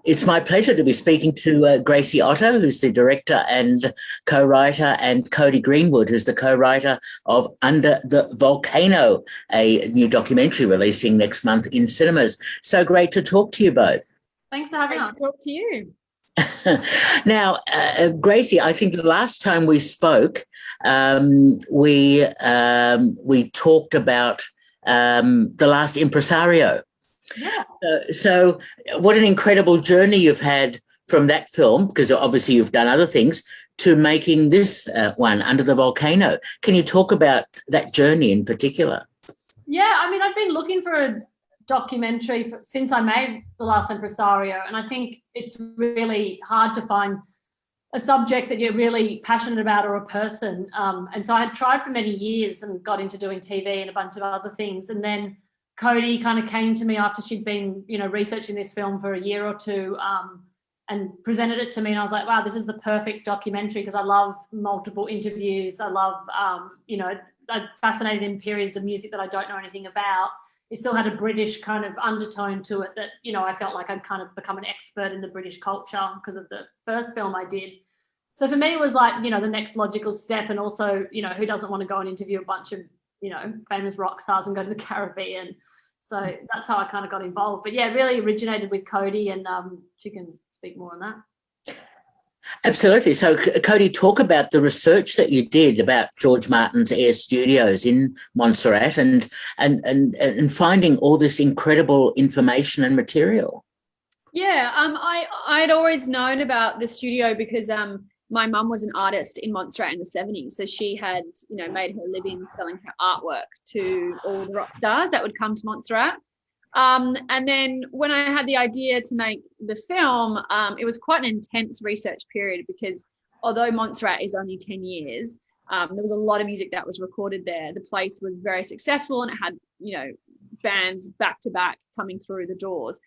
It's my pleasure to be speaking to Gracie Otto, who's the director and co-writer, and Cody Greenwood, who's the co-writer of Under the Volcano, a new documentary releasing next month in cinemas. So great to talk to you both. Thanks for having us. Talk to you. Now, Gracie, I think the last time we spoke, we talked about The Last Impresario. Yeah. So what an incredible journey you've had from that film, because obviously you've done other things, to making this one, Under the Volcano. Can you talk about that journey in particular? Yeah, I mean, I've been looking for a documentary since I made The Last Impresario, and I think it's really hard to find a subject that you're really passionate about or a person. And so I had tried for many years and got into doing TV and a bunch of other things. And then Cody kind of came to me after she'd been, researching this film for a year or two, and presented it to me. And I was like, wow, this is the perfect documentary, because I love multiple interviews. I love, I'm fascinated in periods of music that I don't know anything about. It still had a British kind of undertone to it that, I felt like I'd kind of become an expert in the British culture because of the first film I did. So for me, it was like, the next logical step. And also, who doesn't want to go and interview a bunch of, famous rock stars and go to the Caribbean? So that's how I kind of got involved. But yeah, it really originated with Cody, and she can speak more on that. Absolutely. So, Cody, talk about the research that you did about George Martin's Air Studios in Montserrat and finding all this incredible information and material. Yeah, I'd always known about the studio because my mum was an artist in Montserrat in the 70s. So she had, made her living selling her artwork to all the rock stars that would come to Montserrat. And then when I had the idea to make the film, it was quite an intense research period, because although Montserrat is only 10 years, there was a lot of music that was recorded there. The place was very successful, and it had, bands back to back coming through the doors.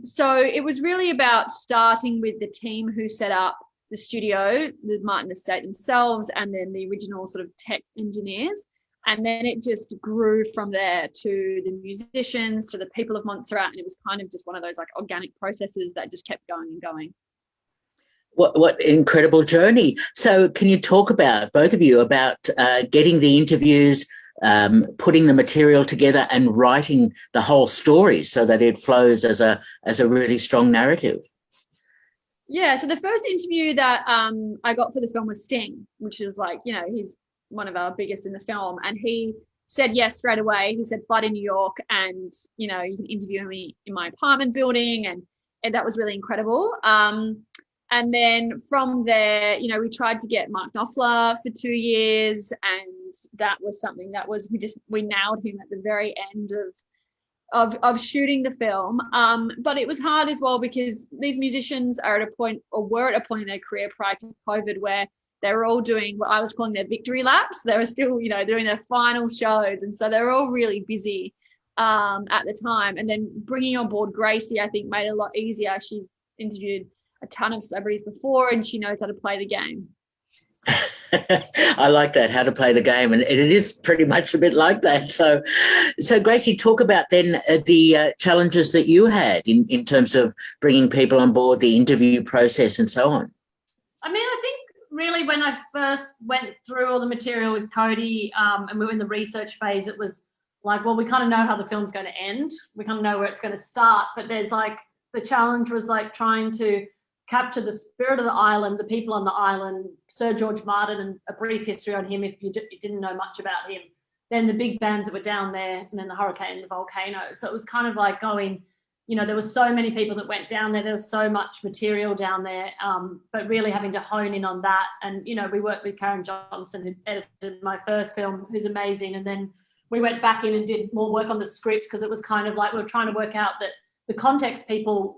So it was really about starting with the team who set up the studio, the Martin estate themselves, and then the original sort of tech engineers. And then it just grew from there to the musicians, to the people of Montserrat. And it was kind of just one of those like organic processes that just kept going and going. What incredible journey. So can you talk about, both of you, about getting the interviews, putting the material together and writing the whole story so that it flows as a really strong narrative? Yeah, so the first interview that I got for the film was Sting, which is like, he's one of our biggest in the film. And he said yes straight away. He said, fly to New York and, you can interview me in my apartment building. And that was really incredible. And then from there, we tried to get Mark Knopfler for 2 years. And that was something that was, we nailed him at the very end of shooting the film. But it was hard as well, because these musicians are at a point, or were at a point in their career prior to COVID, where they were all doing what I was calling their victory laps. They were still, doing their final shows. And so they were all really busy at the time. And then bringing on board Gracie, I think, made it a lot easier. She's interviewed a ton of celebrities before, and she knows how to play the game. I like that, how to play the game, and it is pretty much a bit like that. So Gracie, talk about then the challenges that you had in terms of bringing people on board, the interview process and so on. I mean, I think really when I first went through all the material with Cody, and we were in the research phase, it was like, well, we kind of know how the film's going to end. We kind of know where it's going to start, but there's like, the challenge was like trying to capture the spirit of the island, the people on the island, Sir George Martin, and a brief history on him if you didn't know much about him, then the big bands that were down there, and then the hurricane and the volcano. So it was kind of like going, there were so many people that went down there was so much material down there, but really having to hone in on that. And we worked with Karen Johnson, who edited my first film, who's amazing, and then we went back in and did more work on the script, because it was kind of like we were trying to work out that the context people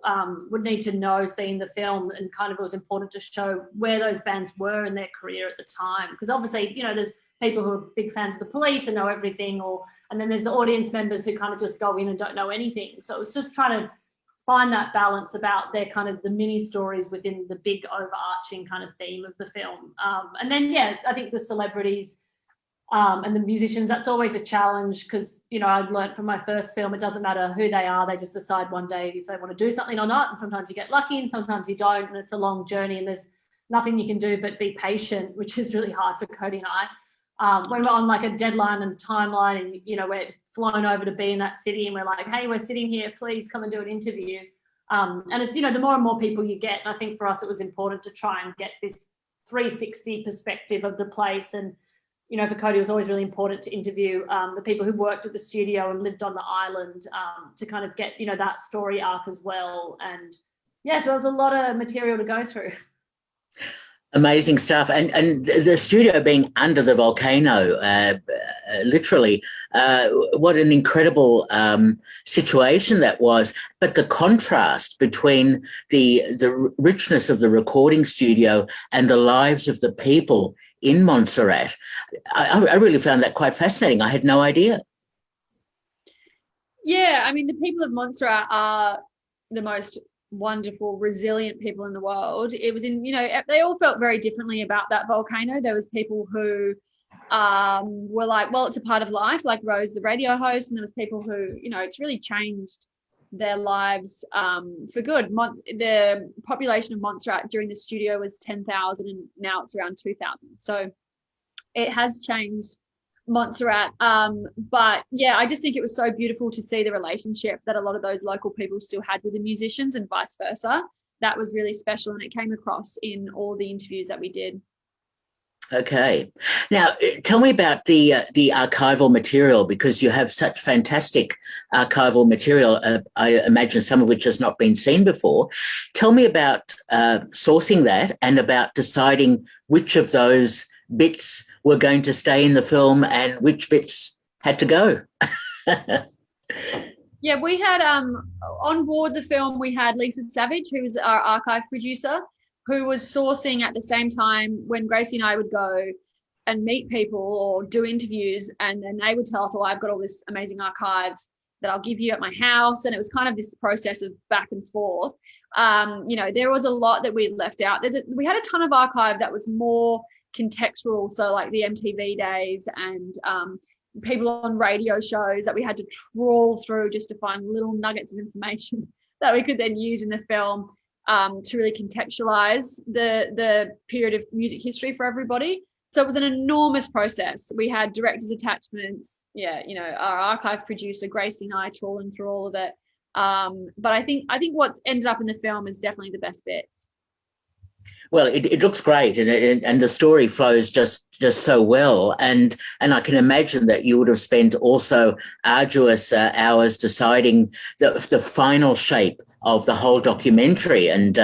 would need to know seeing the film, and kind of it was important to show where those bands were in their career at the time. Because obviously, there's people who are big fans of the Police and know everything, and then there's the audience members who kind of just go in and don't know anything. So it was just trying to find that balance about their kind of the mini stories within the big overarching kind of theme of the film. And then, yeah, I think the celebrities, And the musicians, that's always a challenge because, you know, I'd learned from my first film, it doesn't matter who they are, they just decide one day if they want to do something or not. And sometimes you get lucky and sometimes you don't. And it's a long journey and there's nothing you can do but be patient, which is really hard for Cody and I. When we're on like a deadline and timeline and, you know, we're flown over to be in that city and we're like, hey, we're sitting here, please come and do an interview. And it's, you know, the more and more people you get, and I think for us it was important to try and get this 360 perspective of the place. And, you know, for Cody, it was always really important to interview the people who worked at the studio and lived on the island to kind of get, you know, that story arc as well. And yeah, so there was a lot of material to go through. Amazing stuff. And the studio being under the volcano, literally, what an incredible situation that was. But the contrast between the richness of the recording studio and the lives of the people in Montserrat, I really found that quite fascinating. I had no idea. Yeah, I mean, the people of Montserrat are the most wonderful, resilient people in the world. It was in, you know, they all felt very differently about that volcano. There was people who were like, well, it's a part of life, like Rose, the radio host, and there was people who, you know, it's really changed their lives for good. The population of Montserrat during the studio was 10,000 and now it's around 2,000. So it has changed Montserrat. But yeah, I just think it was so beautiful to see the relationship that a lot of those local people still had with the musicians and vice versa. That was really special and it came across in all the interviews that we did. Okay. Now, tell me about the archival material, because you have such fantastic archival material, I imagine some of which has not been seen before. Tell me about sourcing that and about deciding which of those bits were going to stay in the film and which bits had to go. Yeah, we had on board the film, we had Lisa Savage, who was our archive producer, who was sourcing at the same time when Gracie and I would go and meet people or do interviews, and then they would tell us, oh, I've got all this amazing archive that I'll give you at my house. And it was kind of this process of back and forth. You know, there was a lot that we left out. We had a ton of archive that was more contextual, so like the MTV days and people on radio shows that we had to trawl through just to find little nuggets of information that we could then use in the film. To really contextualize the period of music history for everybody. So it was an enormous process. We had director's attachments, yeah, you know, our archive producer, Gracie, and I trawling through all of it. But I think what's ended up in the film is definitely the best bits. Well, it looks great, and the story flows just so well, and I can imagine that you would have spent also arduous hours deciding the final shape of the whole documentary and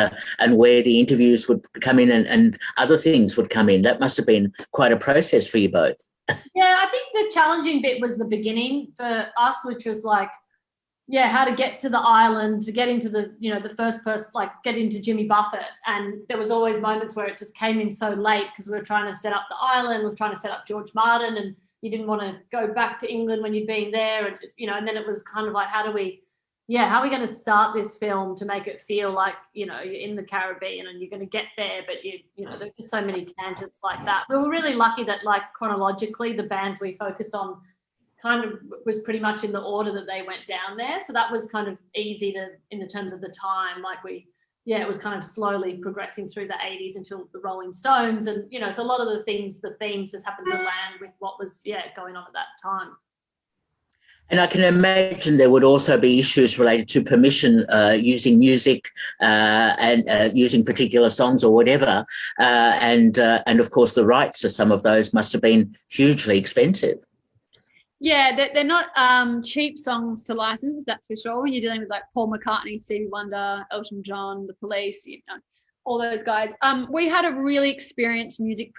where the interviews would come in and other things would come in. That must have been quite a process for you both. Yeah, I think the challenging bit was the beginning for us, which was like, yeah, how to get to the island, to get into the, you know, the first person, like get into Jimmy Buffett. And there was always moments where it just came in so late because we were trying to set up the island, we were trying to set up George Martin, and you didn't want to go back to England when you'd been there. And, you know, and then it was kind of like, how are we going to start this film to make it feel like, you know, you're in the Caribbean and you're going to get there, but you know, there's just so many tangents like that. We were really lucky that, like, chronologically, the bands we focused on kind of was pretty much in the order that they went down there. So that was kind of easy to, in the terms of the time, like it was kind of slowly progressing through the 80s until the Rolling Stones. And, you know, so a lot of the themes just happened to land with what was, going on at that time. And I can imagine there would also be issues related to permission, using music and using particular songs or whatever. And of course, the rights to some of those must have been hugely expensive. Yeah, they're not cheap songs to license, that's for sure. When you're dealing with like Paul McCartney, Stevie Wonder, Elton John, The Police, you know, all those guys. We had a really experienced music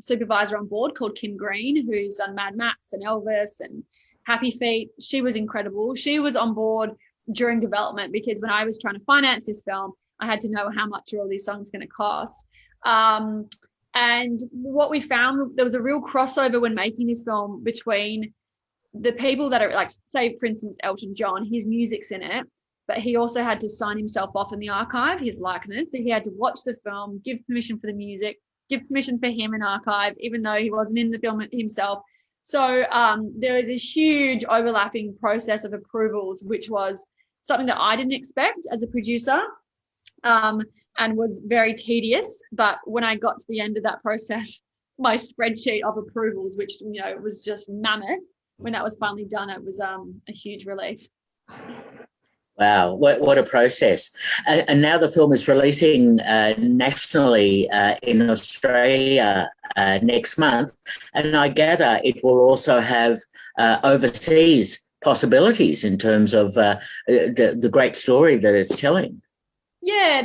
supervisor on board called Kim Green, who's done Mad Max and Elvis and Happy Feet. She was incredible. She was on board during development because when I was trying to finance this film, I had to know how much are all these songs going to cost. And what we found, there was a real crossover when making this film between the people that are like, say, for instance, Elton John, his music's in it, but he also had to sign himself off in the archive, his likeness. So he had to watch the film, give permission for the music, give permission for him in archive, even though he wasn't in the film himself. So there is a huge overlapping process of approvals, which was something that I didn't expect as a producer, and was very tedious. But when I got to the end of that process, my spreadsheet of approvals, which, you know, was just mammoth, when that was finally done, it was a huge relief. Wow, what a process. And now the film is releasing nationally in Australia next month. And I gather it will also have overseas possibilities in terms of the great story that it's telling. Yeah.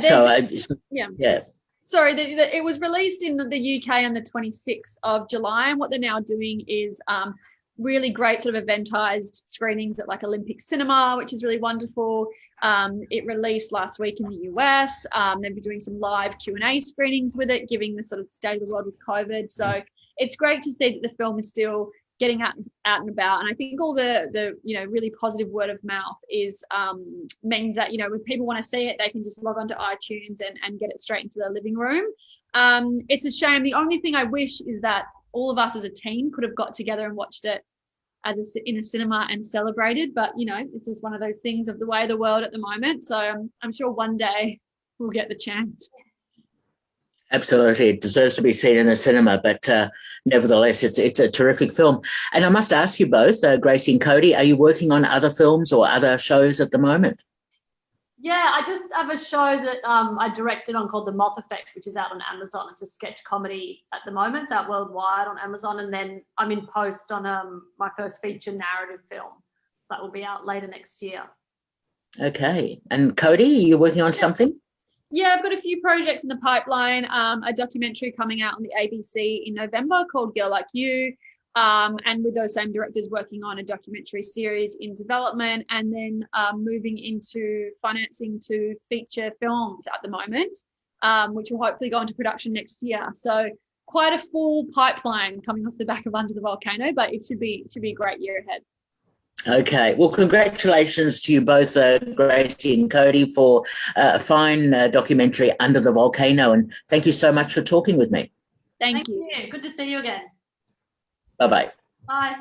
Yeah. Sorry, it was released in the UK on the 26th of July. And what they're now doing is really great sort of eventized screenings at like Olympic Cinema, which is really wonderful. It released last week in the US. They'll be doing some live Q&A screenings with it, giving the sort of state of the world with COVID. So it's great to see that the film is still getting out and about. And I think all the you know, really positive word of mouth is means that, you know, when people want to see it, they can just log onto iTunes and get it straight into their living room. It's a shame. The only thing I wish is that all of us as a team could have got together and watched it in a cinema and celebrated. But, you know, it's just one of those things of the way of the world at the moment. So I'm sure one day we'll get the chance. Absolutely. It deserves to be seen in a cinema, but nevertheless, it's a terrific film. And I must ask you both, Gracie and Cody, are you working on other films or other shows at the moment? Yeah, I just have a show that I directed on called The Moth Effect, which is out on Amazon. It's a sketch comedy at the moment. It's out worldwide on Amazon. And then I'm in post on my first feature narrative film. So that will be out later next year. Okay. And Cody, are you working on something? Yeah, I've got a few projects in the pipeline. A documentary coming out on the ABC in November called Girl Like You. And with those same directors working on a documentary series in development, and then moving into financing to feature films at the moment, which will hopefully go into production next year. So quite a full pipeline coming off the back of Under the Volcano, but it should be a great year ahead. Okay. Well, congratulations to you both, Gracie and Cody, for a fine documentary, Under the Volcano. And thank you so much for talking with me. Thank you. Good to see you again. Bye-bye. Bye.